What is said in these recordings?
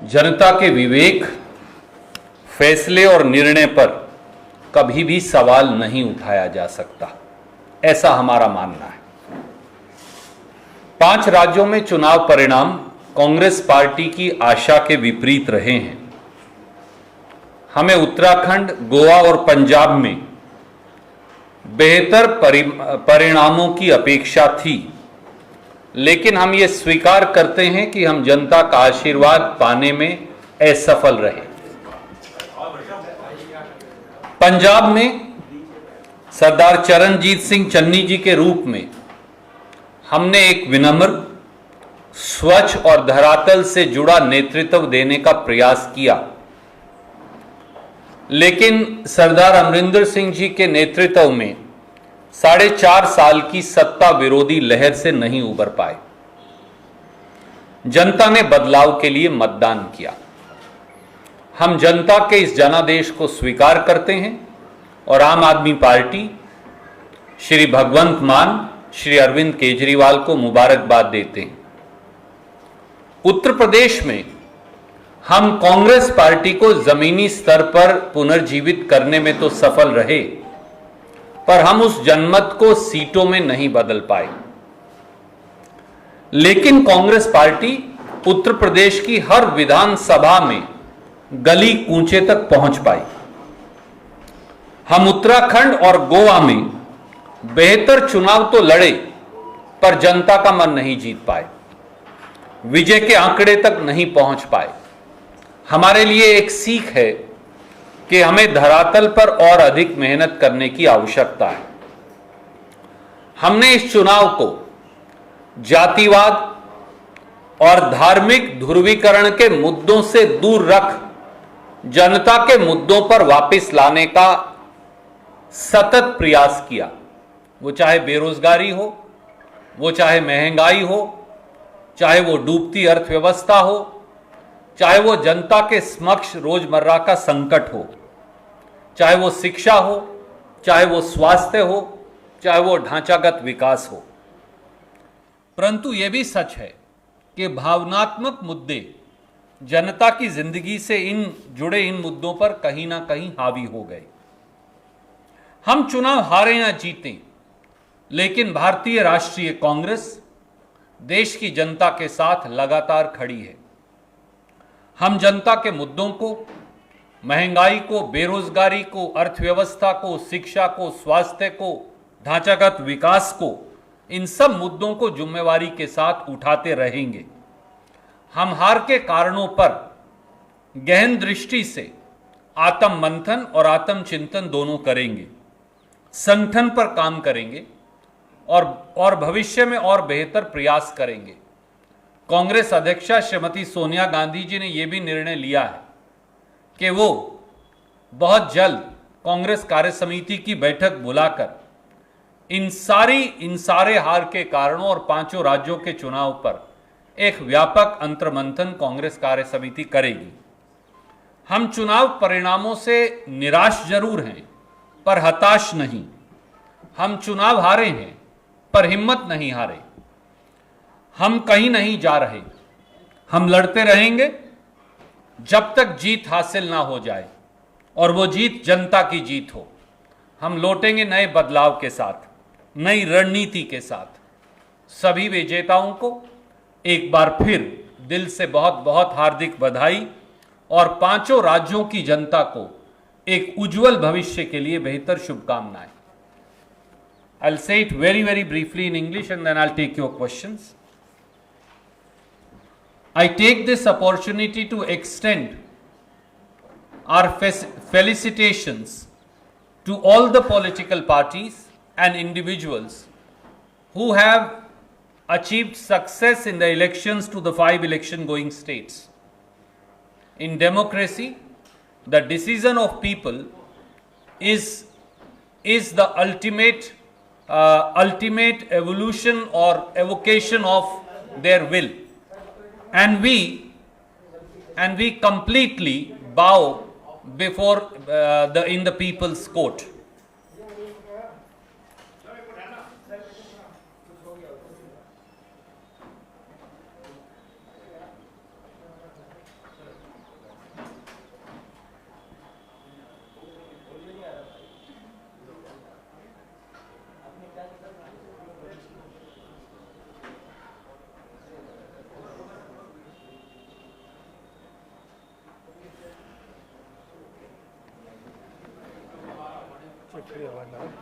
जनता के विवेक, फैसले और निर्णय पर कभी भी सवाल नहीं उठाया जा सकता, ऐसा हमारा मानना है। 5 राज्यों में चुनाव परिणाम कांग्रेस पार्टी की आशा के विपरीत रहे हैं। हमें उत्तराखंड, गोवा और पंजाब में बेहतर परिणामों की अपेक्षा थी, लेकिन हम ये स्वीकार करते हैं कि हम जनता का आशीर्वाद पाने में असफल रहे। पंजाब में सरदार चरणजीत सिंह चन्नी जी के रूप में हमने एक विनम्र, स्वच्छ और धरातल से जुड़ा नेतृत्व देने का प्रयास किया, लेकिन सरदार अमरिंदर सिंह जी के नेतृत्व में 4.5 साल की सत्ता विरोधी लहर से नहीं उबर पाए। जनता ने बदलाव के लिए मतदान किया। हम जनता के इस जनादेश को स्वीकार करते हैं और आम आदमी पार्टी, श्री भगवंत मान, श्री अरविंद केजरीवाल को मुबारकबाद देते हैं। उत्तर प्रदेश में हम कांग्रेस पार्टी को जमीनी स्तर पर पुनर्जीवित करने में तो सफल रहे, पर हम उस जनमत को सीटों में नहीं बदल पाए। लेकिन कांग्रेस पार्टी उत्तर प्रदेश की हर विधानसभा में गली कूचे तक पहुंच पाई। हम उत्तराखंड और गोवा में बेहतर चुनाव तो लड़े, पर जनता का मन नहीं जीत पाए, विजय के आंकड़े तक नहीं पहुंच पाए। हमारे लिए एक सीख है कि हमें धरातल पर और अधिक मेहनत करने की आवश्यकता है। हमने इस चुनाव को जातिवाद और धार्मिक ध्रुवीकरण के मुद्दों से दूर रख जनता के मुद्दों पर वापस लाने का सतत प्रयास किया। वो चाहे बेरोजगारी हो, वो चाहे महंगाई हो, चाहे वो डूबती अर्थव्यवस्था हो, चाहे वो जनता के समक्ष रोजमर्रा का संकट हो, चाहे वो शिक्षा हो, चाहे वो स्वास्थ्य हो, चाहे वो ढांचागत विकास हो। परंतु यह भी सच है कि भावनात्मक मुद्दे जनता की जिंदगी से जुड़े इन मुद्दों पर कहीं ना कहीं हावी हो गए। हम चुनाव हारे या जीतें, लेकिन भारतीय राष्ट्रीय कांग्रेस देश की जनता के साथ लगातार खड़ी है। हम जनता के मुद्दों को, महंगाई को, बेरोजगारी को, अर्थव्यवस्था को, शिक्षा को, स्वास्थ्य को, ढांचागत विकास को, इन सब मुद्दों को जिम्मेवारी के साथ उठाते रहेंगे। हम हार के कारणों पर गहन दृष्टि से आत्म मंथन और आत्म चिंतन दोनों करेंगे, संगठन पर काम करेंगे और भविष्य में और बेहतर प्रयास करेंगे। कांग्रेस अध्यक्षा श्रीमती सोनिया गांधी जी ने यह भी निर्णय लिया है कि वो बहुत जल्द कांग्रेस कार्य समिति की बैठक बुलाकर इन सारे हार के कारणों और 5 राज्यों के चुनाव पर एक व्यापक अंतर्मंथन कांग्रेस कार्य समिति करेगी। हम चुनाव परिणामों से निराश जरूर हैं, पर हताश नहीं। हम चुनाव हारे हैं, पर हिम्मत नहीं हारे। हम कहीं नहीं जा रहे। हम लड़ते रहेंगे जब तक जीत हासिल ना हो जाए, और वो जीत जनता की जीत हो। हम लौटेंगे नए बदलाव के साथ, नई रणनीति के साथ। सभी विजेताओं को एक बार फिर दिल से बहुत बहुत हार्दिक बधाई और 5 राज्यों की जनता को एक उज्जवल भविष्य के लिए बेहतर शुभकामनाएं। I'll say it very, very briefly in English and then I'll take your questions. I take this opportunity to extend our felicitations to all the political parties and individuals who have achieved success in the elections to the 5 election-going states. In democracy, the decision of people is the ultimate evolution or evocation of their will, and we completely bow before in the people's court.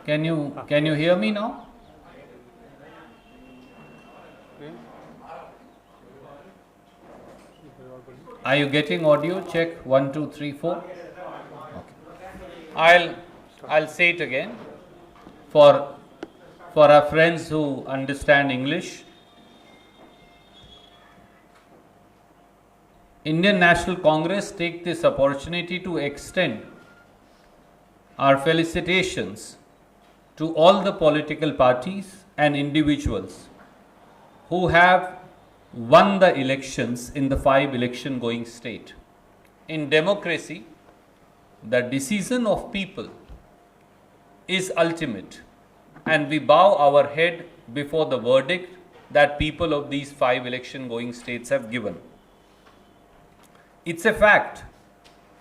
Can you hear me now? Are you getting audio? Check 1, 2, 3, 4. Okay. I'll say it again for our friends who understand English. Indian National Congress take this opportunity to extend our felicitations to all the political parties and individuals who have won the elections in the 5 election going state. In democracy, the decision of people is ultimate, and we bow our head before the verdict that people of these 5 election going states have given. It's a fact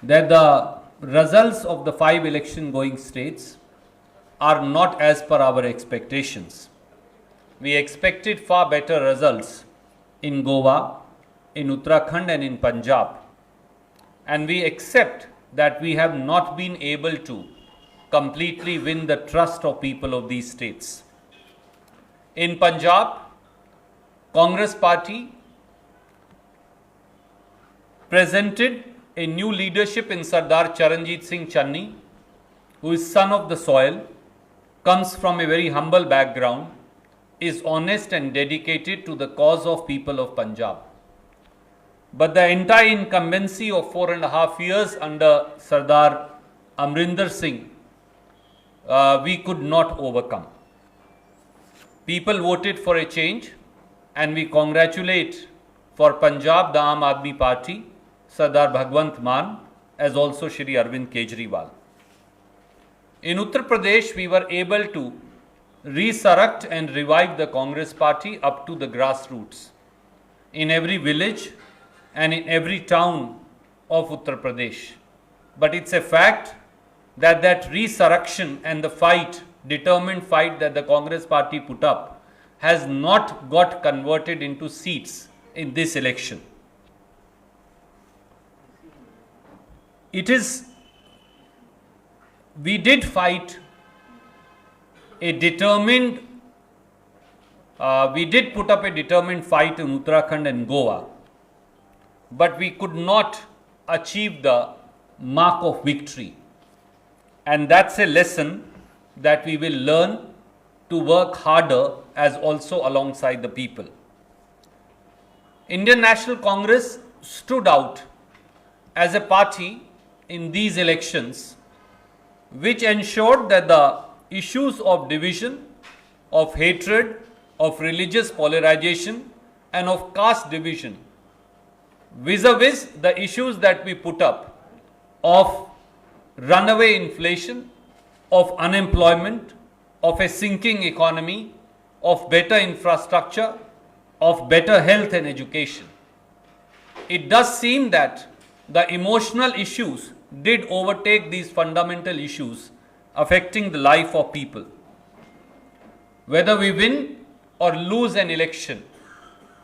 that the results of the 5 election going states are not as per our expectations. We expected far better results in Goa, in Uttarakhand and in Punjab, and we accept that we have not been able to completely win the trust of people of these states. In Punjab, Congress party presented a new leadership in Sardar Charanjit Singh Channi, who is son of the soil, comes from a very humble background, is honest and dedicated to the cause of people of Punjab. But the entire incumbency of 4.5 years under Sardar Amrinder Singh, we could not overcome. People voted for a change, and we congratulate for Punjab the Aam Aadmi Party, Sardar Bhagwant Mann, as also Shri Arvind Kejriwal. In Uttar Pradesh, we were able to resurrect and revive the Congress party up to the grassroots. In every village and in every town of Uttar Pradesh. But it's a fact that that resurrection and the fight, determined fight that the Congress party put up has not got converted into seats in this election. We did fight a determined, we did put up a determined fight in Uttarakhand and Goa, but we could not achieve the mark of victory. And that's a lesson that we will learn to work harder as also alongside the people. Indian National Congress stood out as a party in these elections which ensured that the issues of division, of hatred, of religious polarization and of caste division, vis-a-vis the issues that we put up of runaway inflation, of unemployment, of a sinking economy, of better infrastructure, of better health and education. It does seem that the emotional issues did overtake these fundamental issues affecting the life of people. Whether we win or lose an election,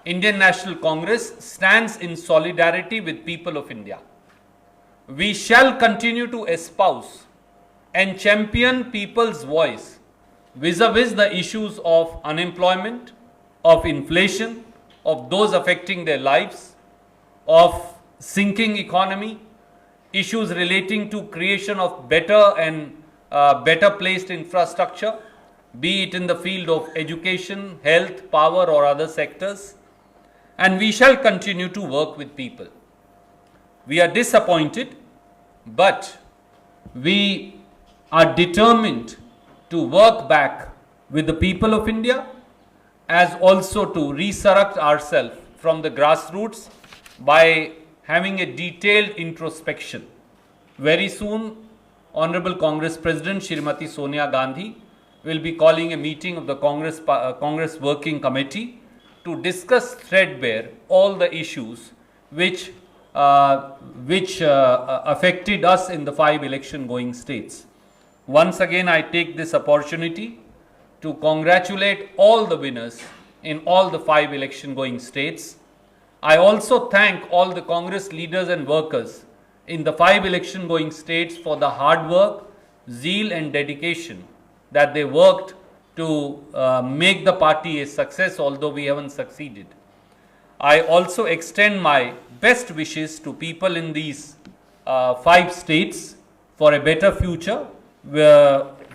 Indian National Congress stands in solidarity with people of India. We shall continue to espouse and champion people's voice vis-a-vis the issues of unemployment, of inflation, of those affecting their lives, of sinking economy, issues relating to creation of better and better placed infrastructure, be it in the field of education, health, power or other sectors, and we shall continue to work with people. We are disappointed, but we are determined to work back with the people of India, as also to resurrect ourselves from the grassroots by having a detailed introspection. Very soon, Honorable Congress President Shrimati Sonia Gandhi will be calling a meeting of the Congress Working Committee to discuss threadbare all the issues which affected us in the 5 election going states. Once again, I take this opportunity to congratulate all the winners in all the 5 election going states. I also thank all the Congress leaders and workers in the 5 election going states for the hard work, zeal and dedication that they worked to make the party a success, although we haven't succeeded. I also extend my best wishes to people in these 5 states for a better future,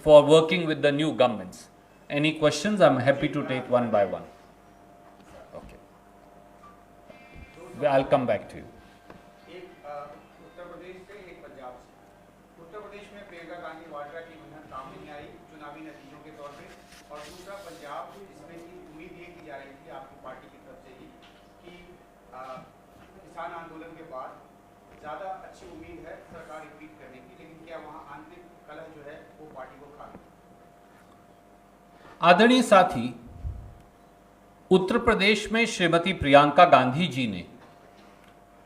for working with the new governments. Any questions? I'm happy to take one by one. Okay. I'll come back to you. एक उत्तर प्रदेश से, एक पंजाब से। उत्तर प्रदेश में प्रियंका गांधी वाड्रा की मेहनत काम नहीं आई चुनावी नतीजों के तौर पे, और दूसरा पंजाब जिसमें की उम्मीद ये की जा रही थी आपकी पार्टी की तरफ से ही कि किसान आंदोलन के बाद ज़्यादा अच्छी उम्मीद है सरकार रिपीट करने की, लेकिन क्या वहाँ आंतरिक कलह जो है वो पार्टी को खा गई? आदरणीय साथी, उत्तर प्रदेश में श्रीमती प्रियंका गांधी जी ने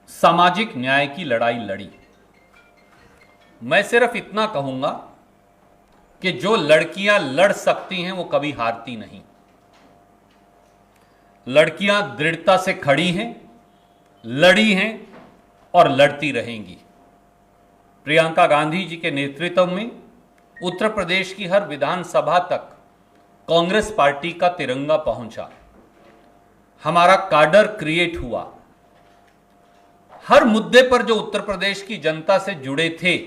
सामाजिक न्याय की लड़ाई लड़ी। मैं सिर्फ इतना कहूंगा कि जो लड़कियां लड़ सकती हैं वो कभी हारती नहीं। लड़कियां दृढ़ता से खड़ी हैं, लड़ी हैं और लड़ती रहेंगी। प्रियंका गांधी जी के नेतृत्व में उत्तर प्रदेश की हर विधानसभा तक कांग्रेस पार्टी का तिरंगा पहुंचा, हमारा काडर क्रिएट हुआ। हर मुद्दे पर जो उत्तर प्रदेश की जनता से जुड़े थे,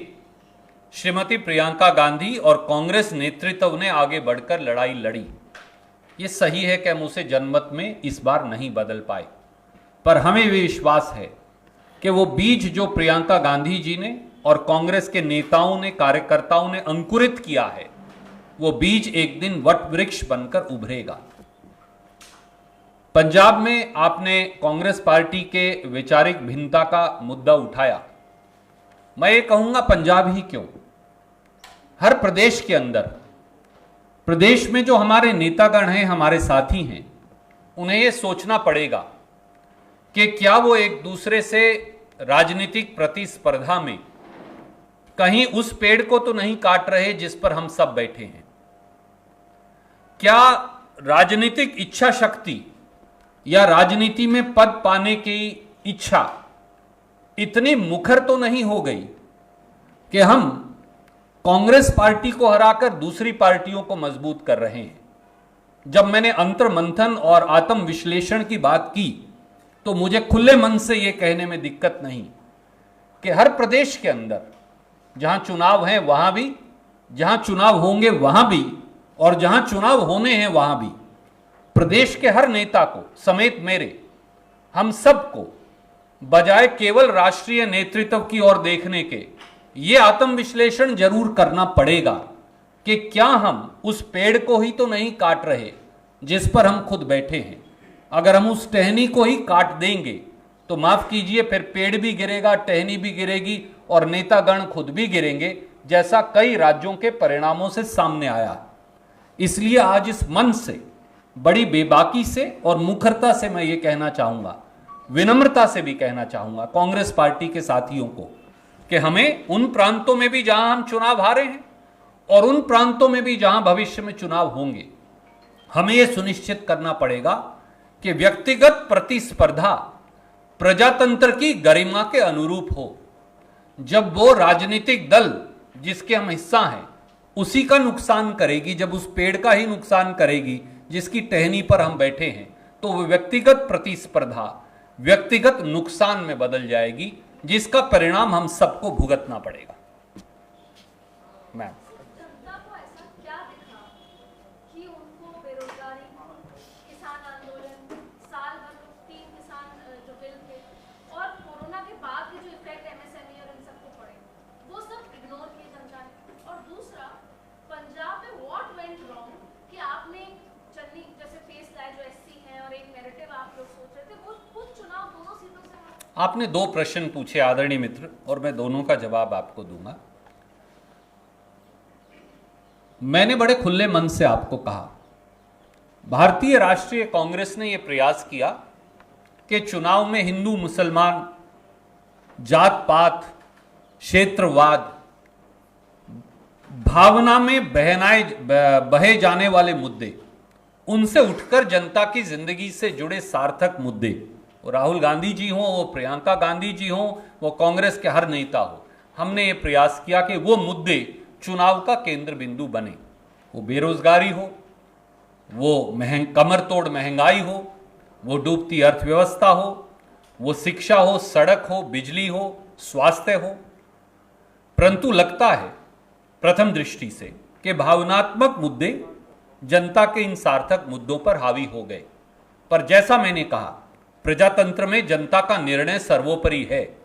श्रीमती प्रियंका गांधी और कांग्रेस नेतृत्व ने आगे बढ़कर लड़ाई लड़ी। ये सही है कि हम उसे जनमत में इस बार नहीं बदल पाए, पर हमें भी विश्वास है कि वो बीज जो प्रियंका गांधी जी ने और कांग्रेस के नेताओं ने, कार्यकर्ताओं ने अंकुरित किया है, वो बीज एक दिन वट वृक्ष बनकर उभरेगा। पंजाब में आपने कांग्रेस पार्टी के वैचारिक भिन्नता का मुद्दा उठाया। मैं ये कहूंगा, पंजाब ही क्यों, हर प्रदेश के अंदर, प्रदेश में जो हमारे नेतागण हैं, हमारे साथी हैं, उन्हें ये सोचना पड़ेगा कि क्या वो एक दूसरे से राजनीतिक प्रतिस्पर्धा में कहीं उस पेड़ को तो नहीं काट रहे जिस पर हम सब बैठे हैं। क्या राजनीतिक इच्छा शक्ति या राजनीति में पद पाने की इच्छा इतनी मुखर तो नहीं हो गई कि हम कांग्रेस पार्टी को हराकर दूसरी पार्टियों को मजबूत कर रहे हैं। जब मैंने अंतर मंथन और आत्म विश्लेषण की बात की तो मुझे खुले मन से यह कहने में दिक्कत नहीं कि हर प्रदेश के अंदर जहां चुनाव हैं वहां भी, जहां चुनाव होंगे वहां भी, और जहां चुनाव होने हैं वहां भी प्रदेश के हर नेता को समेत मेरे, हम सबको बजाय केवल राष्ट्रीय नेतृत्व की ओर देखने के ये आत्मविश्लेषण जरूर करना पड़ेगा कि क्या हम उस पेड़ को ही तो नहीं काट रहे जिस पर हम खुद बैठे हैं। अगर हम उस टहनी को ही काट देंगे तो माफ कीजिए, फिर पेड़ भी गिरेगा, टहनी भी गिरेगी और नेतागण खुद भी गिरेंगे, जैसा कई राज्यों के परिणामों से सामने आया। इसलिए आज इस मन से, बड़ी बेबाकी से और मुखरता से मैं ये कहना चाहूंगा, विनम्रता से भी कहना चाहूंगा कांग्रेस पार्टी के साथियों को कि हमें उन प्रांतों में भी जहां हम चुनाव हारे हैं और उन प्रांतों में भी जहां भविष्य में चुनाव होंगे, हमें यह सुनिश्चित करना पड़ेगा कि व्यक्तिगत प्रतिस्पर्धा प्रजातंत्र की गरिमा के अनुरूप हो। जब वो राजनीतिक दल जिसके हम हिस्सा हैं उसी का नुकसान करेगी, जब उस पेड़ का ही नुकसान करेगी जिसकी टहनी पर हम बैठे हैं, तो वो व्यक्तिगत प्रतिस्पर्धा व्यक्तिगत नुकसान में बदल जाएगी, जिसका परिणाम हम सबको भुगतना पड़ेगा। मैम, जनता को ऐसा क्या दिखा कि उनको बेरोजगारी, किसान आंदोलन, साल भर 3 किसान जो बिल थे और कोरोना के बाद के जो इफेक्ट एमएसएमई और इन सबको पड़े, वो सब इग्नोर किए जनता ने। और दूसरा, पंजाब में व्हाट वेंट रॉन्ग कि आपने चन्नी जैसे फेस लाए जो एससी हैं और एक नैरेटिव आप लोग सोच रहे थे, वो खुद चुनाव दोनों सीटों से हारे। आपने 2 प्रश्न पूछे आदरणीय मित्र, और मैं दोनों का जवाब आपको दूंगा। मैंने बड़े खुले मन से आपको कहा, भारतीय राष्ट्रीय कांग्रेस ने यह प्रयास किया कि चुनाव में हिंदू मुसलमान, जात पात, क्षेत्रवाद, भावना में बहे जाने वाले मुद्दे, उनसे उठकर जनता की जिंदगी से जुड़े सार्थक मुद्दे, वो राहुल गांधी जी हों, वो प्रियंका गांधी जी हों, वो कांग्रेस के हर नेता हो, हमने ये प्रयास किया कि वो मुद्दे चुनाव का केंद्र बिंदु बने। वो बेरोजगारी हो, वो कमर तोड़ महंगाई हो, वो डूबती अर्थव्यवस्था हो, वो शिक्षा हो, सड़क हो, बिजली हो, स्वास्थ्य हो। परंतु लगता है प्रथम दृष्टि से कि भावनात्मक मुद्दे जनता के इन सार्थक मुद्दों पर हावी हो गए। पर जैसा मैंने कहा, प्रजातंत्र में जनता का निर्णय सर्वोपरि है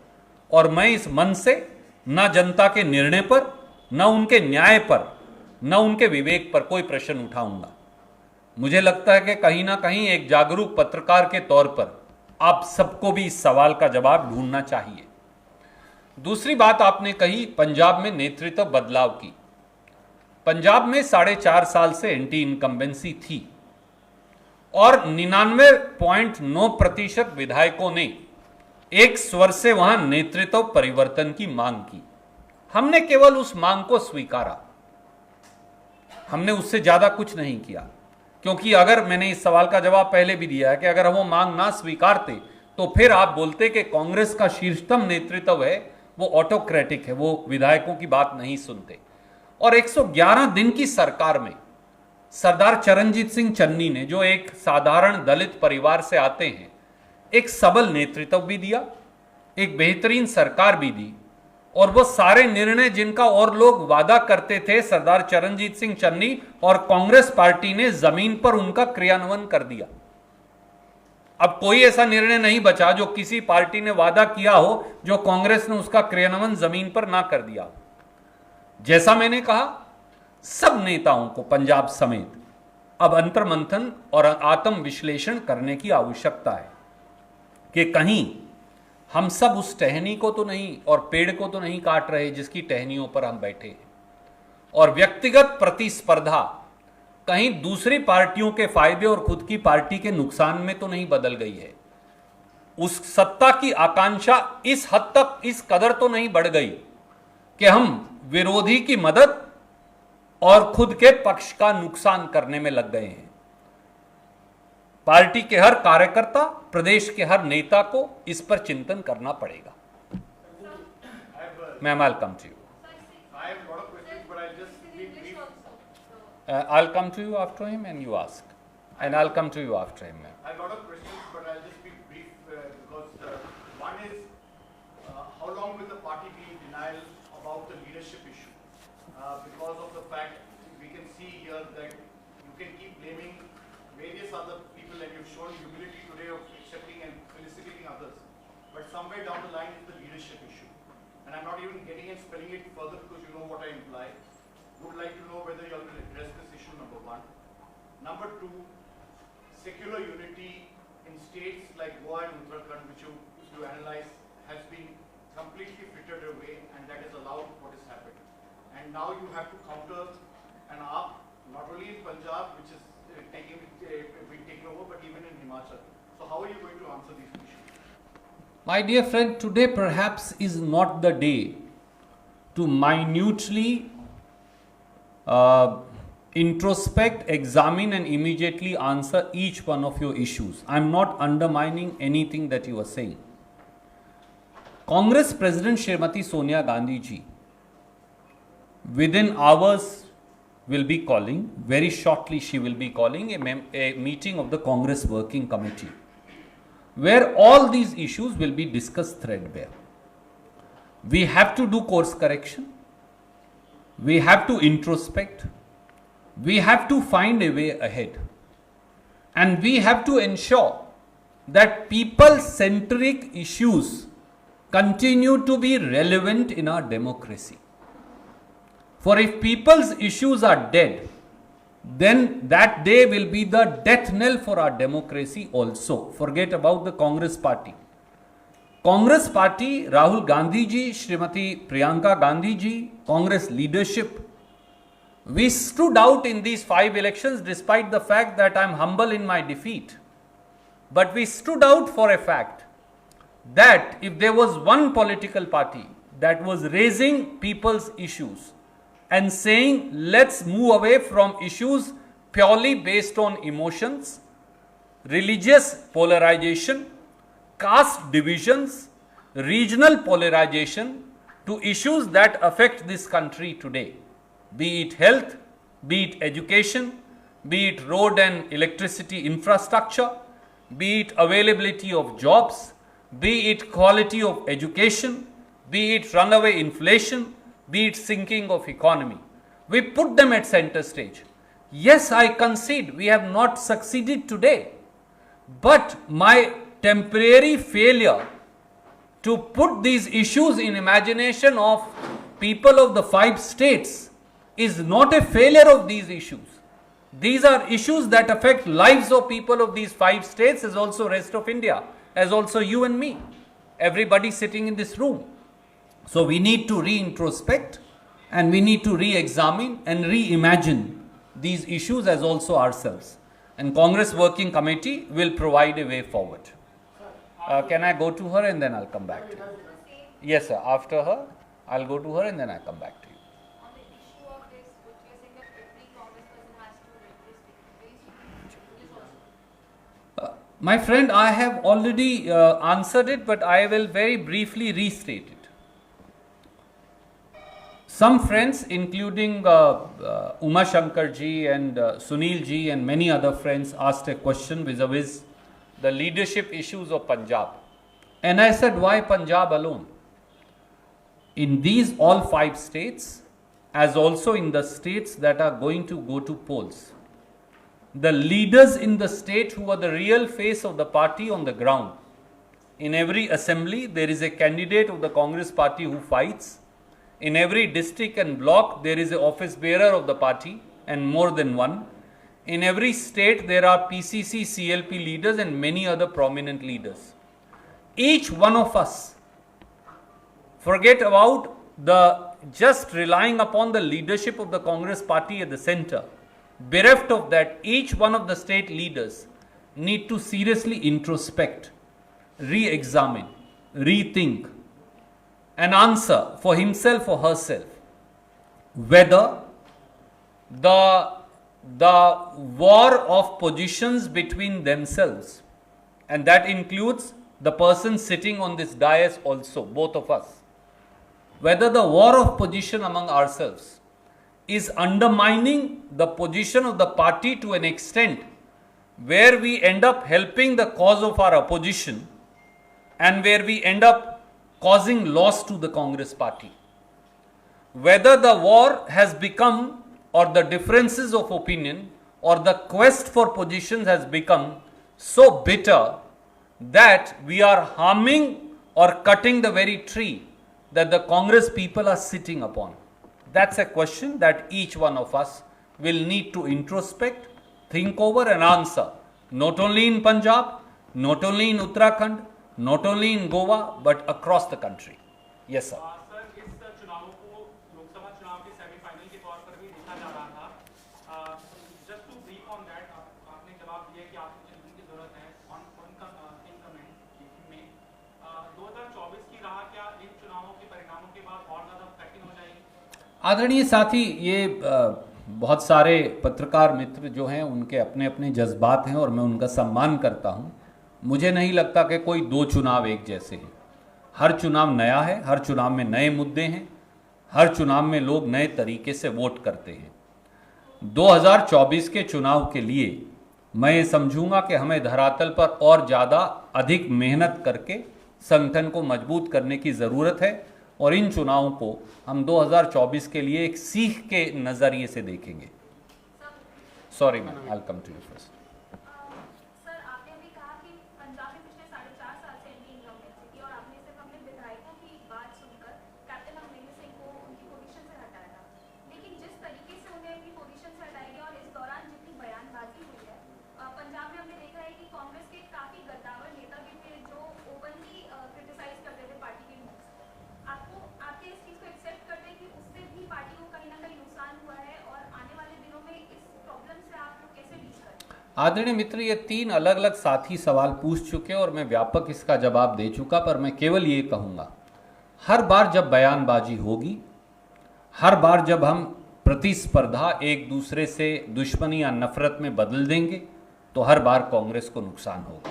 और मैं इस मन से न जनता के निर्णय पर, न उनके न्याय पर, न उनके विवेक पर कोई प्रश्न उठाऊंगा। मुझे लगता है कि कहीं ना कहीं एक जागरूक पत्रकार के तौर पर आप सबको भी इस सवाल का जवाब ढूंढना चाहिए। दूसरी बात आपने कही पंजाब में नेतृत्व बदलाव की। पंजाब में 4.5 साल से एंटी इनकम्बेंसी थी और 99.9% विधायकों ने एक स्वर से वहां नेतृत्व परिवर्तन की मांग की। हमने केवल उस मांग को स्वीकारा, हमने उससे ज्यादा कुछ नहीं किया। क्योंकि अगर, मैंने इस सवाल का जवाब पहले भी दिया है कि अगर हम वो मांग ना स्वीकारते तो फिर आप बोलते कि कांग्रेस का शीर्षतम नेतृत्व है वो ऑटोक्रेटिक है, वो विधायकों की बात नहीं सुनते। और 111 दिन की सरकार में सरदार चरणजीत सिंह चन्नी ने, जो एक साधारण दलित परिवार से आते हैं, एक सबल नेतृत्व भी दिया, एक बेहतरीन सरकार भी दी, और वो सारे निर्णय जिनका और लोग वादा करते थे, सरदार चरणजीत सिंह चन्नी और कांग्रेस पार्टी ने जमीन पर उनका क्रियान्वयन कर दिया। अब कोई ऐसा निर्णय नहीं बचा जो किसी पार्टी ने वादा किया हो जो कांग्रेस ने उसका क्रियान्वयन जमीन पर ना कर दिया। जैसा मैंने कहा, सब नेताओं को पंजाब समेत अब अंतर्मंथन और आत्म विश्लेषण करने की आवश्यकता है कि कहीं हम सब उस टहनी को तो नहीं और पेड़ को तो नहीं काट रहे जिसकी टहनियों पर हम बैठे हैं, और व्यक्तिगत प्रतिस्पर्धा कहीं दूसरी पार्टियों के फायदे और खुद की पार्टी के नुकसान में तो नहीं बदल गई है। उस सत्ता की आकांक्षा इस हद तक, इस कदर तो नहीं बढ़ गई कि हम विरोधी की मदद और खुद के पक्ष का नुकसान करने में लग गए हैं। पार्टी के हर कार्यकर्ता, प्रदेश के हर नेता को इस पर चिंतन करना पड़ेगा। Ma'am, I'll come to you. I have a lot of questions, but I'll just be brief. I'll come to you after him and you ask. And I'll come to you after him, ma'am. I have a lot of questions, but I'll just be brief because one is how long will the party be in denial about the leadership issue? Because of the fact we can see here that you can keep blaming various other people, and you've shown humility today of accepting and felicitating others. But somewhere down the line is the leadership issue. And I'm not even getting and spelling it further because you know what I imply. Would like to know whether you will address this issue, number one. Number two, secular unity in states like Goa and Uttarakhand, which you analyze, has been completely frittered away, and that has allowed what has happened. And now you have to counter an AAP, not only in Punjab, which is being taken over, but even in Himachal. So how are you going to answer these issues? My dear friend, today perhaps is not the day to minutely introspect, examine and immediately answer each one of your issues. I am not undermining anything that you are saying. Congress President Srimati Sonia Gandhi ji within hours will be calling, very shortly she will be calling a meeting of the Congress Working Committee, where all these issues will be discussed threadbare. We have to do course correction. We have to introspect. We have to find a way ahead. And we have to ensure that people-centric issues continue to be relevant in our democracy. For if people's issues are dead, then that day will be the death knell for our democracy also. Forget about the Congress party. Congress party, Rahul Gandhi ji, Srimati Priyanka Gandhi ji, Congress leadership, we stood out in these 5 elections despite the fact that I am humble in my defeat. But we stood out for a fact that if there was one political party that was raising people's issues and saying, let's move away from issues purely based on emotions, religious polarization, caste divisions, regional polarization, to issues that affect this country today, be it health, be it education, be it road and electricity infrastructure, be it availability of jobs, be it quality of education, be it runaway inflation, be it sinking of economy. We put them at center stage. Yes, I concede we have not succeeded today, but my temporary failure to put these issues in imagination of people of the 5 states is not a failure of these issues. These are issues that affect lives of people of these 5 states as also rest of India, as also you and me, everybody sitting in this room. So we need to re-introspect and we need to re-examine and reimagine these issues as also ourselves. And Congress Working Committee will provide a way forward. Can I go to her and then I'll come back to you? Yes, sir. After her, I'll go to her and then I'll come back to you. On the issue of this, which you're saying that every Congress person has to register, this also. My friend, I have already answered it, but I will very briefly restate it. Some friends, including Uma Shankar ji and Sunil ji and many other friends, asked a question vis-a-vis the leadership issues of Punjab. And I said, why Punjab alone? In these all 5 states, as also in the states that are going to go to polls, the leaders in the state who are the real face of the party on the ground. In every assembly, there is a candidate of the Congress party who fights. In every district and block, there is an office bearer of the party and more than one. In every state, there are PCC, CLP leaders and many other prominent leaders. Each one of us, forget about the just relying upon the leadership of the Congress party at the center. Bereft of that, each one of the state leaders need to seriously introspect, re-examine, rethink, and answer for himself or herself whether the war of positions between themselves, and that includes the person sitting on this dais also, both of us, whether the war of position among ourselves is undermining the position of the party to an extent where we end up helping the cause of our opposition and where we end up causing loss to the Congress party. Whether the war has become, or the differences of opinion, or the quest for positions has become so bitter that we are harming or cutting the very tree that the Congress people are sitting upon. That's a question that each one of us will need to introspect, think over and answer, not only in Punjab, not only in Uttarakhand, not only in Goa, but across the country. Yes, sir. Sir, इस चुनावों को लोकसभा चुनाव के semifinal के तौर पर भी देखा जा रहा था. Just to brief on that, आपने जवाब दिया कि आपको चिंतन की जरूरत है ऑन इन कमेंट में. 2024 की राह क्या इन चुनावों के परिणामों के बाद और ज्यादा कठिन हो जाएगी? आदरणीय साथी, ये बहुत सारे पत्रकार मित्र जो हैं उनके अपने अपने जज्बात हैं और मैं उनका सम्मान करता हूं. मुझे नहीं लगता कि कोई 2 चुनाव एक जैसे हैं. हर चुनाव नया है, हर चुनाव में नए मुद्दे हैं, हर चुनाव में लोग नए तरीके से वोट करते हैं. 2024 के चुनाव के लिए मैं ये समझूंगा कि हमें धरातल पर और ज़्यादा अधिक मेहनत करके संगठन को मजबूत करने की ज़रूरत है और इन चुनावों को हम 2024 के लिए एक सीख के नज़रिए से देखेंगे. Sorry ma'am, I will come to you first. Sir, आपने अभी कहा कि पंजाब में पिछले 4.5 साल से एंटी इनकम्बेंसी थी और आपने सिर्फ अपने विधायकों की बात सुनकर कैप्टन अमरिंदर सिंह को उनकी पोजीशन से हटाया था. लेकिन जिस तरीके से उन्हें उनकी पोजीशन से हटाया गया और इस दौरान जितनी बयानबाजी हुई है, पंजाब में हमने देखा है कि कांग्रेस के काफी गद्दावर नेता भी थे जो ओपनली क्रिटिसाइज करते थे पार्टी के मूव्स को. आपके इस चीज को एक्सेप्ट करते हैं कि उससे भी पार्टी को कहीं ना कहीं नुकसान हुआ है और आने वाले दिनों में इस प्रॉब्लम से आप लोग कैसे डील करेंगे? आदरणीय मित्र, ये 3 अलग अलग साथी सवाल पूछ चुके और मैं व्यापक इसका जवाब दे चुका, पर मैं केवल ये कहूँगा, हर बार जब बयानबाजी होगी, हर बार जब हम प्रतिस्पर्धा एक दूसरे से दुश्मनी या नफरत में बदल देंगे, तो हर बार कांग्रेस को नुकसान होगा.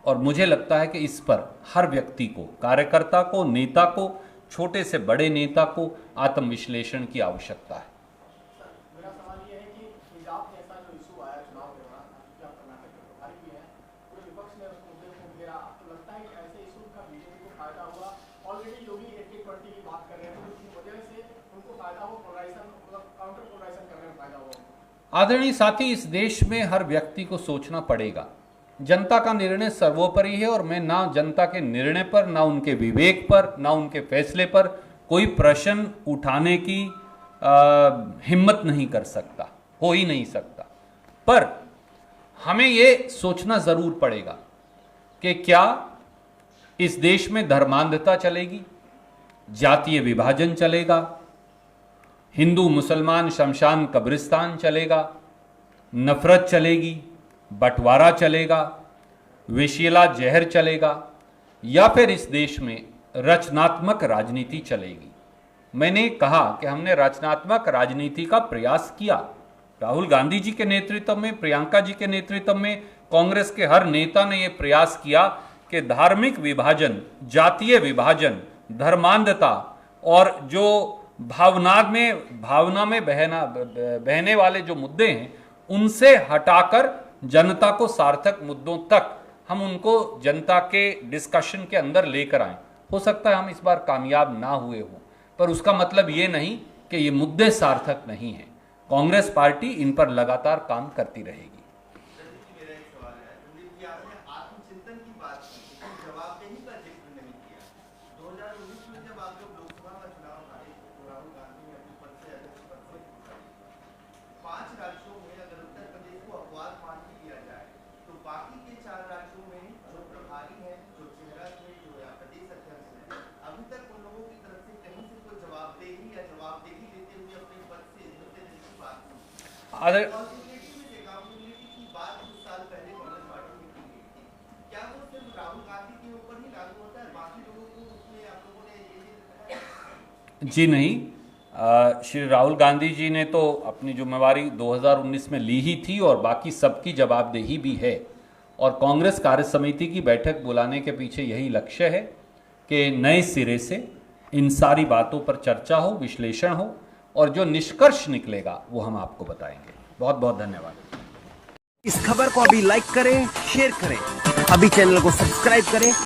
और मुझे लगता है कि इस पर हर व्यक्ति को, कार्यकर्ता को, नेता को, छोटे से बड़े नेता को आत्मविश्लेषण की आवश्यकता है. रहे हैं, तो उसकी वजह से उनको फायदा हो, पोलराइजेशन मतलब काउंटर पोलराइजेशन करने में फायदा हो। आदरणीय साथी, इस देश में हर व्यक्ति को सोचना पड़ेगा। जनता का निर्णय सर्वोपरि है और मैं ना जनता के निर्णय पर, ना उनके विवेक पर, ना उनके फैसले पर कोई प्रश्न उठाने की हिम्मत नहीं कर सकता, हो ही नहीं सकता। पर हमें ये सोचना जरूर पड़ेगा कि क्या इस देश में धर्मांधता चलेगी, जातीय विभाजन चलेगा, हिंदू मुसलमान शमशान कब्रिस्तान चलेगा, नफरत चलेगी, बंटवारा चलेगा, विषैला जहर चलेगा, या फिर इस देश में रचनात्मक राजनीति चलेगी। मैंने कहा कि हमने रचनात्मक राजनीति का प्रयास किया। राहुल गांधी जी के नेतृत्व में, प्रियंका जी के नेतृत्व में, कांग्रेस के हर नेता ने यह प्रयास किया कि धार्मिक विभाजन, जातीय विभाजन, धर्मांधता और जो भावना में बहने वाले जो मुद्दे हैं उनसे हटाकर जनता को सार्थक मुद्दों तक हम उनको जनता के डिस्कशन के अंदर लेकर आए। हो सकता है हम इस बार कामयाब ना हुए हो, पर उसका मतलब ये नहीं कि ये मुद्दे सार्थक नहीं हैं। कांग्रेस पार्टी इन पर लगातार काम करती रहेगी। मेरा एक सवाल है, रणदीप जी, आपने आत्मचिंतन की बात की, लेकिन जवाबदेही का जिक्र नहीं किया। 2019 में जब आप लोग लोकसभा का चुनाव हारे तो राहुल गांधी ने अपने पद से अध्यक्ष पद से इस्तीफा दिया। 5 राज्यों में अगर उत्तर प्रदेश को अपवाद मान लिया जाए तो बाकी के 4 राज्यों में जो प्रभारी हैं, जो चेहरा थे, जो या प्रदेश अध्यक्ष हैं, अभी तक उन लोगों की तरफ से कहीं से कोई जवाबदेही या जवाबदेही लेते हुए अपने पद से इस्तीफे देने की बात नहीं। अकाउंटेबिलिटी की बात कुछ साल पहले कांग्रेस पार्टी में की गई थी। क्या वो सिर्फ राहुल गांधी के ऊपर ही लागू होता है, बाकी लोगों को उसमें आप लोगों ने ये बताया? जी नहीं, श्री राहुल गांधी जी ने तो अपनी जिम्मेवारी 2019 में ली ही थी और बाकी सबकी जवाबदेही भी है। और कांग्रेस कार्य समिति की बैठक बुलाने के पीछे यही लक्ष्य है कि नए सिरे से इन सारी बातों पर चर्चा हो, विश्लेषण हो और जो निष्कर्ष निकलेगा वो हम आपको बताएंगे। बहुत बहुत धन्यवाद। इस खबर को अभी लाइक करें, शेयर करें, अभी चैनल को सब्सक्राइब करें।